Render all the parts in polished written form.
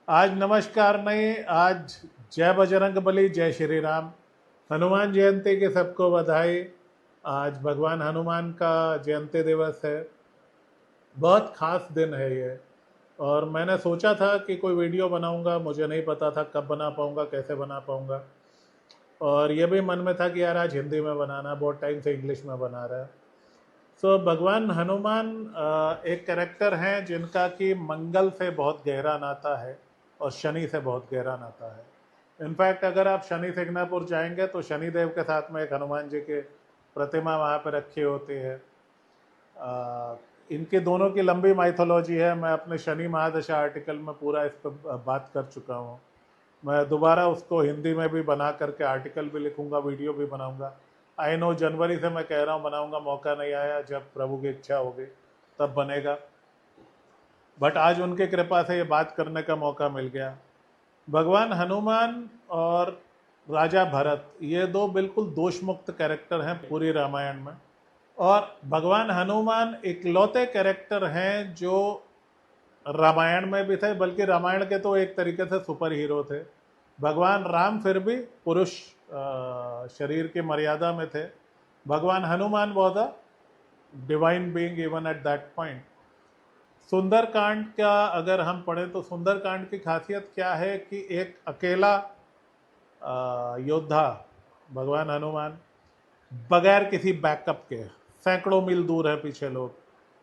आज नमस्कार नहीं, आज जय बजरंग बली, जय श्री राम। हनुमान जयंती की सबको बधाई। आज भगवान हनुमान का जयंती दिवस है। बहुत खास दिन है ये। और मैंने सोचा था कि कोई वीडियो बनाऊंगा, मुझे नहीं पता था कब बना पाऊंगा, कैसे बना पाऊंगा। और ये भी मन में था कि यार आज हिंदी में बनाना, बहुत टाइम से इंग्लिश में बना रहा है। भगवान हनुमान एक कैरेक्टर हैं जिनका कि मंगल से बहुत गहरा नाता है और शनि से बहुत गहरा नाता है। इनफैक्ट अगर आप शनि सिग्नापुर जाएंगे तो शनि देव के साथ में एक हनुमान जी की प्रतिमा वहाँ पर रखी होती है। इनके दोनों की लंबी माइथोलॉजी है। मैं अपने शनि महादशा आर्टिकल में पूरा इस पर बात कर चुका हूँ। मैं दोबारा उसको हिंदी में भी बना करके आर्टिकल भी लिखूंगा, वीडियो भी बनाऊंगा। आई नो जनवरी से मैं कह रहा हूँ बनाऊंगा, मौका नहीं आया। जब प्रभु की इच्छा होगी तब बनेगा। बट आज उनकी कृपा से ये बात करने का मौका मिल गया। भगवान हनुमान और राजा भरत, ये दो बिल्कुल दोष मुक्त कैरेक्टर हैं पूरी रामायण में। और भगवान हनुमान इकलौते कैरेक्टर हैं जो रामायण में भी थे, बल्कि रामायण के तो एक तरीके से सुपर हीरो थे। भगवान राम फिर भी पुरुष शरीर की मर्यादा में थे। भगवान Hanuman was a divine being even at that point. Sundarkand का अगर हम पढ़ें तो सुंदरकांड की खासियत क्या है कि एक अकेला योद्धा भगवान हनुमान, बगैर किसी बैकअप के, सैकड़ों मील दूर है पीछे लोग,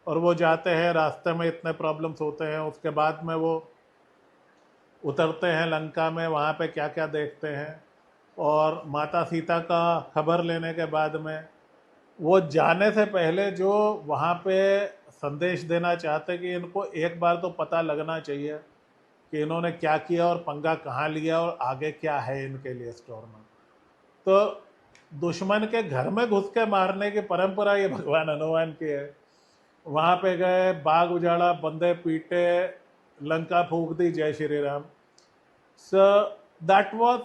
और वो जाते हैं, रास्ते में इतने प्रॉब्लम्स होते हैं, उसके बाद में वो उतरते हैं लंका में, वहाँ पे क्या क्या देखते हैं। और माता सीता का खबर लेने के बाद में वो जाने से पहले जो वहाँ पे संदेश देना चाहते कि इनको एक बार तो पता लगना चाहिए कि इन्होंने क्या किया और पंगा कहाँ लिया और आगे क्या है इनके लिए स्टोर में। तो दुश्मन के घर में घुस के मारने की परंपरा ये भगवान हनुमान की है। वहाँ पे गए, बाग उजाड़ा, बंदे पीटे, लंका फूक दी, जय Shri Ram. So that was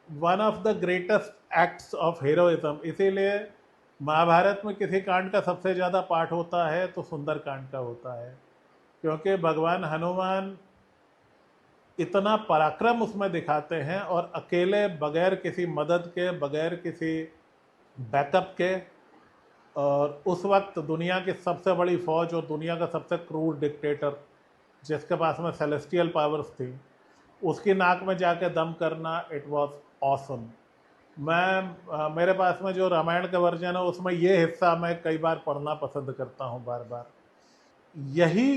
one of the greatest acts of heroism. इसीलिए महाभारत में किसी कांड का सबसे ज़्यादा पाठ होता है तो सुंदर कांड का होता है, क्योंकि भगवान हनुमान इतना पराक्रम उसमें दिखाते हैं और अकेले, बगैर किसी मदद के, बगैर किसी बैकअप के। और उस वक्त दुनिया की सबसे बड़ी फौज और दुनिया का सबसे क्रूर डिक्टेटर, जिसके पास में सेलेस्टियल पावर्स थी, उसकी नाक में जाके दम करना, इट वाज ऑसम। मेरे पास में जो रामायण का वर्जन है उसमें ये हिस्सा मैं कई बार पढ़ना पसंद करता हूँ बार बार। यही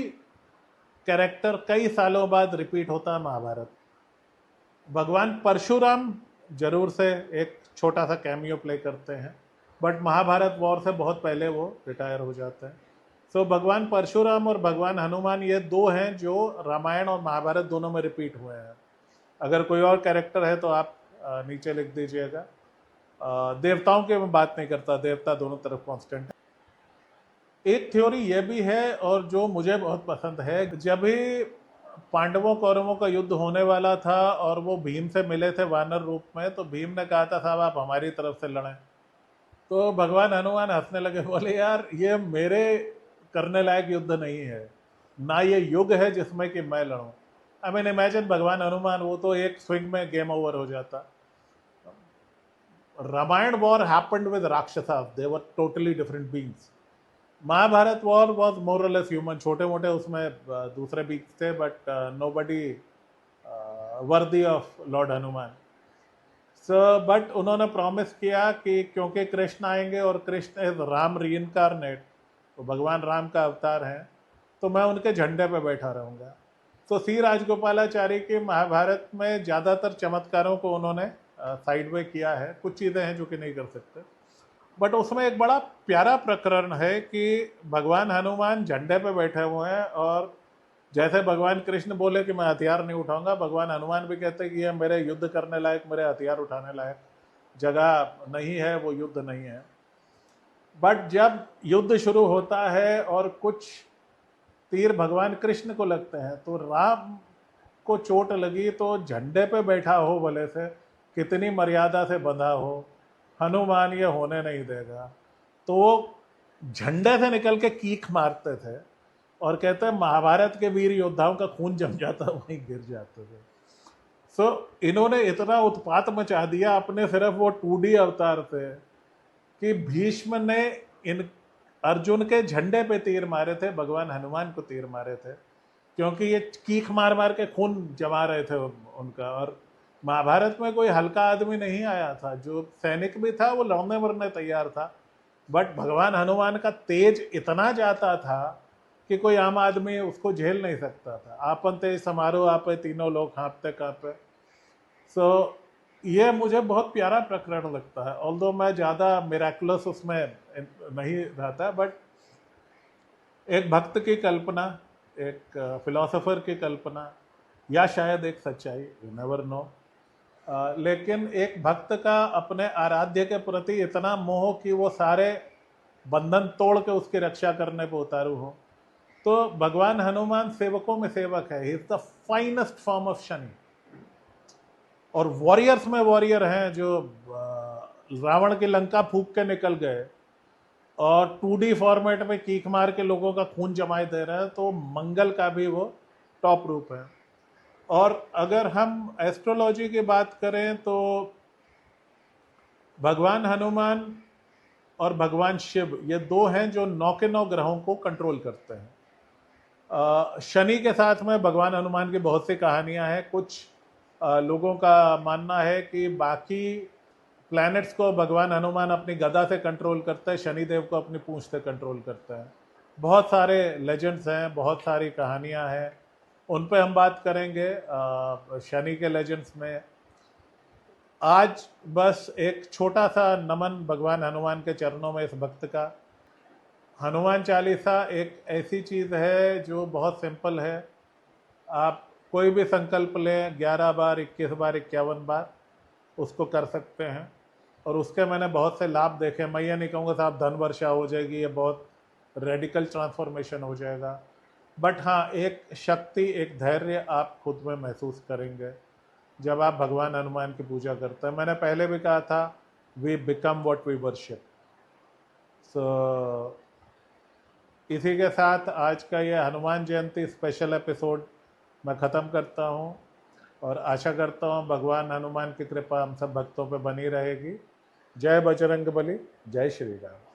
कैरेक्टर कई सालों बाद रिपीट होता है महाभारत। भगवान परशुराम जरूर से एक छोटा सा कैमियो प्ले करते हैं, बट महाभारत वॉर से बहुत पहले वो रिटायर हो जाते हैं। भगवान परशुराम और भगवान हनुमान ये दो हैं जो रामायण और महाभारत दोनों में रिपीट हुए हैं। अगर कोई और कैरेक्टर है तो आप नीचे लिख दीजिएगा। देवताओं की मैं बात नहीं करता, देवता दोनों तरफ कांस्टेंट है। एक थ्योरी ये भी है और जो मुझे बहुत पसंद है, जब भी पांडवों कौरवों का युद्ध होने वाला था और वो भीम से मिले थे वानर रूप में, तो भीम ने कहा था साहब आप हमारी तरफ से लड़ें। तो भगवान हनुमान हंसने लगे, बोले यार ये मेरे करने लायक युद्ध नहीं है, ना ये युग है जिसमें कि मैं लड़ूं। आई मीन इमेजिन भगवान हनुमान, वो तो एक स्विंग में गेम ओवर हो जाता। Ramayana war happened with rakshasa, they were totally different beings. Mahabharata war was more और लेस ह्यूमन, छोटे मोटे उसमें दूसरे बींग्स थे, but nobody worthy of Lord Hanuman. But उन्होंने प्रॉमिस किया कि क्योंकि कृष्ण आएंगे और कृष्ण इज राम रीइनकारनेट, तो भगवान राम का अवतार है, तो मैं उनके झंडे पे बैठा रहूँगा। तो सी राजगोपालाचारी के महाभारत में ज़्यादातर चमत्कारों को उन्होंने साइड वे किया है। कुछ चीज़ें हैं जो कि नहीं कर सकते, बट उसमें एक बड़ा प्यारा प्रकरण है कि भगवान हनुमान झंडे पे बैठे हुए हैं और जैसे भगवान कृष्ण बोले कि मैं हथियार नहीं उठाऊंगा, भगवान हनुमान भी कहते हैं कि ये मेरे युद्ध करने लायक, मेरे हथियार उठाने लायक जगह नहीं है, वो युद्ध नहीं है। बट जब युद्ध शुरू होता है और कुछ तीर भगवान कृष्ण को लगते हैं, तो राम को चोट लगी, तो झंडे पे बैठा हो भले से, कितनी मर्यादा से बंधा हो, हनुमान ये होने नहीं देगा। तो वो झंडे से निकल के कीक मारते थे और कहते हैं महाभारत के वीर योद्धाओं का खून जम जाता वहीं गिर जाते थे। सो इन्होंने इतना उत्पात मचा दिया अपने सिर्फ वो 2D अवतार से कि भीष्म ने इन अर्जुन के झंडे पे तीर मारे थे, भगवान हनुमान को तीर मारे थे, क्योंकि ये कीख मार मार के खून जमा रहे थे उनका। और महाभारत में कोई हल्का आदमी नहीं आया था, जो सैनिक भी था वो लड़ने मरने तैयार था, बट भगवान हनुमान का तेज इतना जाता था कि कोई आम आदमी उसको झेल नहीं सकता था। आपन तेज समारोह आपे तीनों लोग कांपते कांपे। सो ये मुझे बहुत प्यारा प्रकरण लगता है, ऑल्दो मैं ज़्यादा मिराकुलस उसमें नहीं रहता, बट एक भक्त की कल्पना, एक फिलोसोफर की कल्पना, या शायद एक सच्चाई, यू नेवर नो। लेकिन एक भक्त का अपने आराध्य के प्रति इतना मोह कि वो सारे बंधन तोड़ के उसकी रक्षा करने पे उतारू हो। तो भगवान हनुमान सेवकों में सेवक है, he is the finest form of Shani. और वॉरियर्स में वॉरियर हैं, जो रावण की लंका फूक के निकल गए और 2D फॉर्मेट में कीक मार के लोगों का खून जमाए दे रहे हैं, तो मंगल का भी वो टॉप रूप है। और अगर हम एस्ट्रोलॉजी की बात करें तो भगवान हनुमान और भगवान शिव, ये दो हैं जो 9 के 9 ग्रहों को कंट्रोल करते हैं। शनि के साथ में भगवान हनुमान की बहुत सी कहानियां हैं। कुछ लोगों का मानना है कि बाकी प्लैनेट्स को भगवान हनुमान अपनी गदा से कंट्रोल करते हैं, शनिदेव को अपनी पूंछ से कंट्रोल करते हैं। बहुत सारे लेजेंड्स हैं, बहुत सारी कहानियां हैं, उन पे हम बात करेंगे शनि के लेजेंड्स में। आज बस एक छोटा सा नमन भगवान हनुमान के चरणों में इस भक्त का। हनुमान चालीसा एक ऐसी चीज़ है जो बहुत सिंपल है। आप कोई भी संकल्प लें, 11 बार, 21 बार, 51 बार उसको कर सकते हैं। और उसके मैंने बहुत से लाभ देखे। मैं ये नहीं कहूँगा साहब धन वर्षा हो जाएगी, ये बहुत रेडिकल ट्रांसफॉर्मेशन हो जाएगा, बट हाँ, एक शक्ति, एक धैर्य आप खुद में महसूस करेंगे जब आप भगवान हनुमान की पूजा करते हैं। मैंने पहले भी कहा था, we become what we worship. So इसी के साथ आज का ये हनुमान जयंती स्पेशल एपिसोड मैं ख़त्म करता हूँ, और आशा करता हूँ भगवान हनुमान की कृपा हम सब भक्तों पे बनी रहेगी। जय बजरंग बली, जय श्री राम।